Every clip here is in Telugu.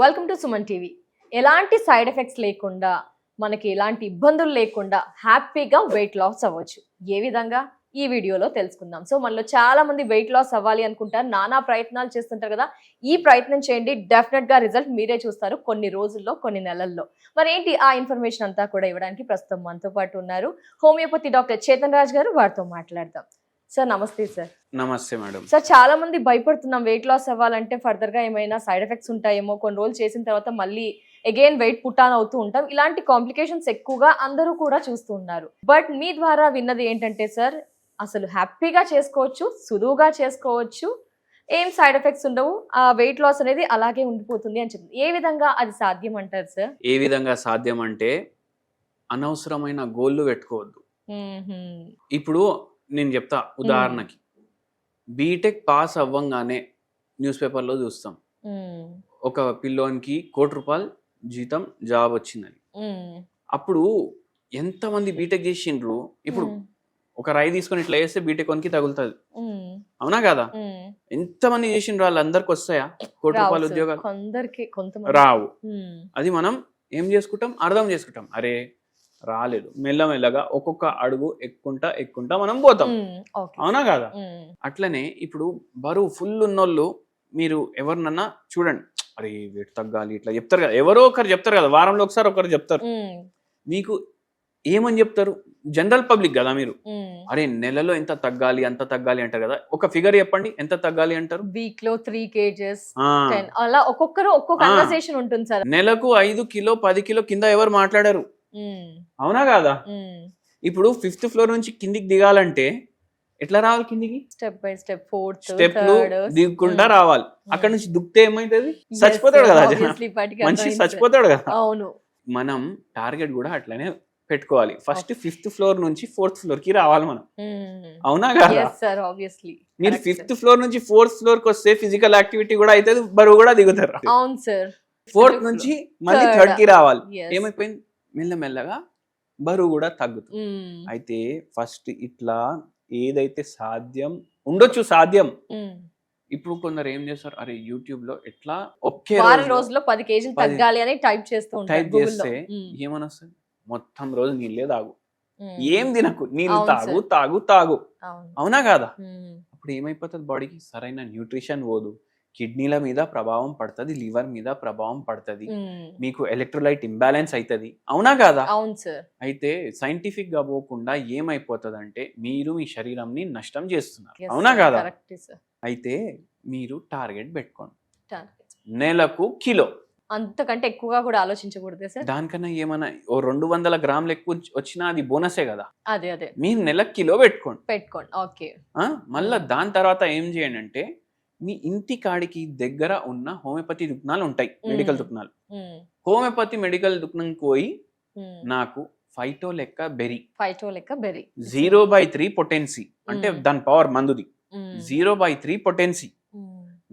Welcome to Suman TV. ఎలాంటి సైడ్ ఎఫెక్ట్స్ లేకుండా మనకి ఎలాంటి ఇబ్బందులు లేకుండా హ్యాపీగా వెయిట్ లాస్ అవ్వచ్చు. ఏ విధంగా ఈ వీడియోలో తెలుసుకుందాం. సో మనలో చాలా మంది వెయిట్ లాస్ అవ్వాలి అనుకుంటారు, నానా ప్రయత్నాలు చేస్తుంటారు కదా. ఈ ప్రయత్నం చేయండి, డెఫినెట్ గా రిజల్ట్ మీరే చూస్తారు కొన్ని రోజుల్లో, కొన్ని నెలల్లో. మరి ఏంటి ఆ ఇన్ఫర్మేషన్ అంతా కూడా ఇవ్వడానికి ప్రస్తుతం మనతో పాటు ఉన్నారు హోమియోపతి డాక్టర్ చేతన్ రాజ్ గారు. వారితో మాట్లాడదాం. సార్ నమస్తే. సార్ నమస్తే మేడం. సార్ చాలా మంది భయపడుతున్నాం, వెయిట్ లాస్ అవ్వాలంటే ఫర్దర్ గా ఏమైనా సైడ్ ఎఫెక్ట్స్ ఉంటాయేమో, కొన్ని రోజులు చేసిన తర్వాత మళ్ళీ అగైన్ వెయిట్ పుట్టాన్ అవుతూ ఉంటాం, ఇలాంటి కాంప్లికేషన్స్ ఎక్కువగా అందరూ కూడా చూస్తూ ఉన్నారు. బట్ మీ ద్వారా విన్నది ఏంటంటే సార్, అసలు హ్యాపీగా చేసుకోవచ్చు, సులువుగా చేసుకోవచ్చు, ఏం సైడ్ ఎఫెక్ట్స్ ఉండవు, ఆ వెయిట్ లాస్ అనేది అలాగే ఉండిపోతుంది అని చెప్తుంది. ఏ విధంగా అది సాధ్యం అంటారు సార్? ఏ విధంగా సాధ్యం అంటే అనవసరమైన గోళ్ళు పెట్టుకోవద్దు. ఇప్పుడు నేను చెప్తా ఉదాహరణకి, బీటెక్ పాస్ అవ్వంగానే న్యూస్ పేపర్లో చూస్తాం ఒక పిల్లోనికి ₹1,00,00,000 జీతం జాబ్ వచ్చిందని. అప్పుడు ఎంతమంది బీటెక్ చేసిండ్రు. ఇప్పుడు ఒక రాయి తీసుకొని ఇట్లా వేస్తే బీటెక్ వన్కి తగులుతుంది, అవునా కదా? ఎంతమంది చేసిండ్రు, వాళ్ళందరికి వస్తాయా ₹1,00,00,000 ఉద్యోగాలు? రావు. అది మనం ఏం చేసుకుంటాం, అర్థం చేసుకుంటాం, అరే రాలేదు, మెల్లమెల్లగా ఒక్కొక్క అడుగు ఎక్కుంటా మనం పోతాం, అవునా కదా? అట్లనే ఇప్పుడు బరువు ఫుల్ ఉన్నోళ్ళు మీరు ఎవరినన్నా చూడండి, అరే వెయిట్ తగ్గాలి ఇట్లా చెప్తారు కదా, ఎవరో ఒకరు చెప్తారు కదా, వారంలో ఒకసారి ఒకరు చెప్తారు. మీకు ఏమని చెప్తారు? జనరల్ పబ్లిక్ కదా మీరు, అరే నెలలో ఎంత తగ్గాలి అంత తగ్గాలి అంటారు కదా. ఒక ఫిగర్ చెప్పండి, ఎంత తగ్గాలి అంటారు? వీక్ లో 3 kgs, అలా ఒక్కొక్కరు ఒక్కొక్క కన్వర్సేషన్ ఉంటుంది సార్. నెలకు 5 కిలో 10 కిలో కింద ఎవరు మాట్లాడారు, అవునా కాదా? ఇప్పుడు 5th ఫ్లోర్ నుంచి కిందికి దిగాలంటే ఎట్లా రావాలి? కిందికి స్టెప్ బై స్టెప్, 4th స్టెప్లు దిగుకుంటా రావాలి. అక్కడ నుంచి దుక్తే ఏమైతుంది, చచ్చిపోతాడు కదా, మనిషి చచ్చిపోతాడు కదా. అవును. మనం టార్గెట్ కూడా అట్లనే పెట్టుకోవాలి. ఫస్ట్ 5th ఫ్లోర్ నుంచి 4th ఫ్లోర్ కి రావాలి మనం, అవునా కదా? మీరు 5th ఫ్లోర్ నుంచి 4th ఫ్లోర్ కి వస్తే ఫిజికల్ యాక్టివిటీ కూడా అయితే బరువు కూడా దిగుతారు. అవును సార్. 4th నుంచి మళ్ళీ 3rd కి రావాలి. ఏమైపోయింది, మెల్లమెల్లగా బరువు కూడా తగ్గుతుంది. అయితే ఫస్ట్ ఇట్లా ఏదైతే సాధ్యం ఉండొచ్చు, సాధ్యం. ఇప్పుడు కొందరు ఏం చేస్తారు, అరే యూట్యూబ్ లో ఎట్లా ఒకే రోజులో 10 kg తగ్గాలి అని టైప్ చేస్తే ఏమని వస్తుంది, మొత్తం రోజు నీళ్ళే తాగు, ఏం తినకు, నీళ్ళు తాగు తాగు తాగు, అవునా కాదా? అప్పుడు ఏమైపోతుంది, బాడీకి సరైన న్యూట్రిషన్ పోదు, కిడ్నీల మీద ప్రభావం పడుతుంది, లివర్ మీద ప్రభావం పడుతుంది, మీకు ఎలక్ట్రోలైట్ ఇంబ్యాలెన్స్ అవుతుంది, అవునా కాదా? అవును సార్. అయితే సైంటిఫిక్ గా పోకుండా ఏమైపోతుంది అంటే మీరు మీ శరీరంని నష్టం చేస్తున్నారు, అవునా కాదా? అయితే మీరు టార్గెట్ పెట్టుకోండి, నెలకు కిలో, అంతకంటే ఎక్కువగా కూడా ఆలోచించకూడదు సార్. దానికన్నా ఏమన్నా 200 గ్రాములు ఎక్కువ వచ్చినా అది బోనసే కదా. అదే మీరు నెలకు కిలో పెట్టుకోండి. ఓకే. మళ్ళా దాని తర్వాత ఏం చేయండి అంటే, మీ ఇంటి కాడికి దగ్గర ఉన్న హోమియోపతి దుకాణాలు ఉంటాయి, మెడికల్ దుకాణాలు. హోమియోపతి మెడికల్ దుకాణంకి పోయి నాకు ఫైటో లెక్క బెర్రీ 0/3 పొటెన్సీ అంటే దాని పవర్ మందుది 0/3 పొటెన్సీ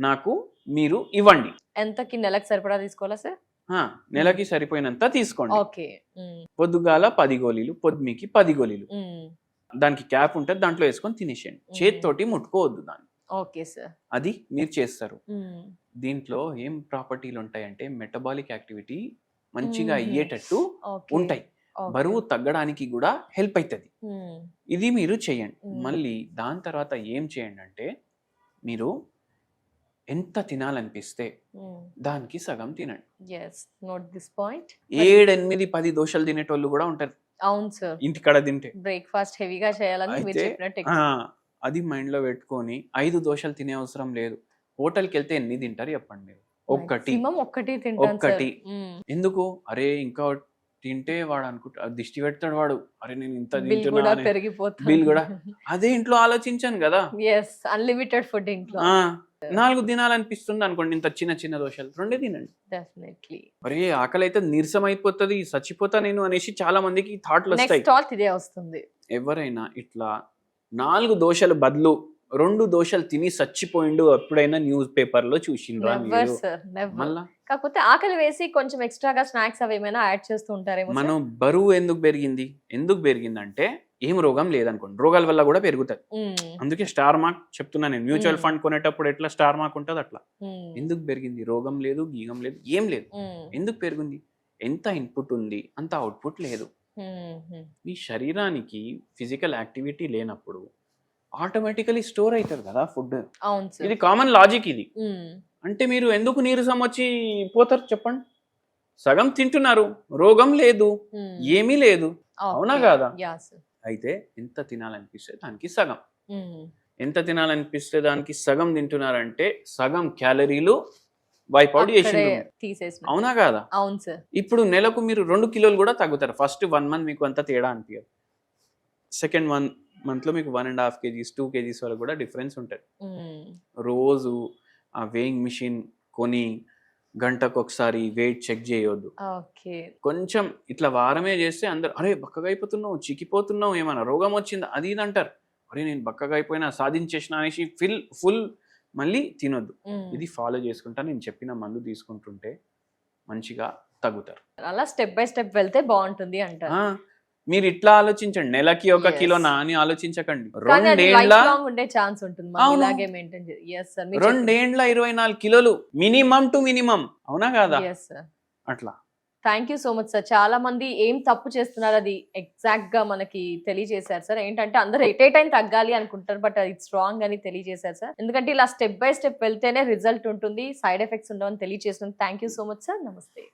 నాకు మీరు ఇవ్వండి. ఎంతకి నెలకు సరిపడా తీసుకోవాలా సార్? నెలకి సరిపోయినంత తీసుకోండి. పొద్దుగాల 10 గోళీలు, పొద్దుమికి 10 గోళీలు, దానికి క్యాప్ ఉంటుంది, దాంట్లో వేసుకొని తినేసేయండి, చేతితోటి ముట్టుకోవద్దు దాన్ని. Okay sir. అది మీరు చేస్తారు. దీంట్లో ఏం ప్రాపర్టీలు ఉంటాయంటే, మెటబాలిక్ యాక్టివిటీ మంచిగా అయ్యేటట్టు ఉంటాయి, బరువు తగ్గడానికి కూడా హెల్ప్ అవుతుంది. ఇది మీరు చేయండి. మళ్ళీ దాని తర్వాత ఏం చేయండి అంటే, మీరు ఎంత తినాలనిపిస్తే దానికి సగం తినండి. 7-8-10 దోశలు తినేటోళ్ళు కూడా ఉంటారు, అవును సార్, ఇంటికాడ తింటే. బ్రేక్ఫాస్ట్ హెవీగా చేయాలని అది మైండ్ లో పెట్టుకొని 5 దోశలు తినే అవసరం లేదు. హోటల్కి వెళ్తే ఎన్ని తింటారు చెప్పండి మీరు? ఒక్కటి. ఎందుకు, అరే ఇంకా తింటే వాడు అనుకుంటా దిష్టి పెడతాడు వాడు, అరే నేను ఇంత తింటున్నా, బిల్ కూడా. అదే ఇంట్లో ఆలోచించాను కదా, అన్లిమిటెడ్ ఫుడ్ ఇంట్లో. 4 తినాలనిపిస్తుంది అనుకోండి, ఇంత చిన్న దోశలు 2 తినండి. డెఫినెట్లీ. అరే ఆకలి అయితే నీరసం అయిపోతుంది, చచ్చిపోతా నేను అనేసి చాలా మందికి థాట్లు వస్తుంది. ఎవరైనా ఇట్లా 4 దోశలు బదులు 2 దోశలు తిని చచ్చిపోయిండు ఎప్పుడైనా న్యూస్ పేపర్ లో చూసిండ్రా? మళ్ళా కాకపోతే ఆకలి వేసి కొంచెం ఎక్స్ట్రాగా స్నాక్స్ అవి ఏమైనా యాడ్ చేస్తూ ఉంటారేమో. మనం బరువు ఎందుకు పెరిగింది అంటే ఏం రోగం లేదనుకోండి, రోగాల వల్ల కూడా పెరుగుతుంది. అందుకే స్టార్ మార్క్ చెప్తున్నా నేను, మ్యూచువల్ ఫండ్ కొనేటప్పుడు ఎట్లా స్టార్ మార్క్ ఉంటుంది అట్లా. ఎందుకు పెరిగింది? రోగం లేదు, గీగం లేదు, ఏం లేదు. ఎందుకు పెరిగింది? ఎంత ఇన్పుట్ ఉంది అంత అవుట్పుట్ లేదు. మీ శరీరానికి ఫిజికల్ యాక్టివిటీ లేనప్పుడు ఆటోమేటికలీ స్టోర్ అవుతుంది కదా ఫుడ్. ఇది కామన్ లాజిక్ ఇది. అంటే మీరు ఎందుకు నీరసం వచ్చి పోతారు చెప్పండి? సగం తింటున్నారు, రోగం లేదు, ఏమీ లేదు, అవునా కాదా? అయితే ఎంత తినాలనిపిస్తే దానికి సగం, ఎంత తినాలనిపిస్తే దానికి సగం తింటున్నారంటే సగం క్యాలరీలు వైప్ అవుట్ చేసి, అవునా కాదా? అవును సార్. ఇప్పుడు నెలకు మీరు 2 కిలోలు కూడా తగ్గుతారు. ఫస్ట్ 1 month మీకు అంత తేడా అనిపించదు. సెకండ్ 1 month లో మీకు 1.5 kgs 2 kgs వరకు కూడా డిఫరెన్స్ ఉంటుంది. రోజు ఆ వేయింగ్ మిషన్ కొని గంటకు ఒకసారి వెయిట్ చెక్ చేయొద్దు. కొంచెం ఇట్లా వారమే చేస్తే అందరు అరే బక్కగా అయిపోతున్నావు, చిక్కిపోతున్నావు, ఏమన్నా రోగం వచ్చిందా అది ఇది అంటారు. అరే నేను బక్కగా అయిపోయినా, సాధించేసిన అనేసి ఫుల్ మళ్ళీ తినొద్దు. ఇది ఫాలో చేసుకుంటా నేను చెప్పిన మందు తీసుకుంటుంటే మంచిగా తగ్గుతారు. అలా స్టెప్ బై స్టెప్ వెళ్తే బాగుంటుంది అంటారు. మీరు ఇట్లా ఆలోచించండి, నెలకి 1 కిలో నా అని ఆలోచించకండి. 2 ఏండ్ల 24 కిలోలు మినిమం టు మినిమం, అవునా కాదా? అట్లా. Thank you so much sir. చాలా మంది ఏం తప్పు చేస్తున్నారు అది ఎగ్జాక్ట్ గా మనకి తెలియజేశారు సార్. ఏంటంటే అందరూ ఎట్ ఏ టైం తగ్గాలి అనుకుంటారు, బట్ అది స్ట్రాంగ్ అని తెలియజేశారు సార్. ఎందుకంటే ఇలా స్టెప్ బై స్టెప్ వెళ్తేనే రిజల్ట్ ఉంటుంది, సైడ్ ఎఫెక్ట్స్ ఉండవని తెలియజేస్తుంది. Thank you so much sir. నమస్తే.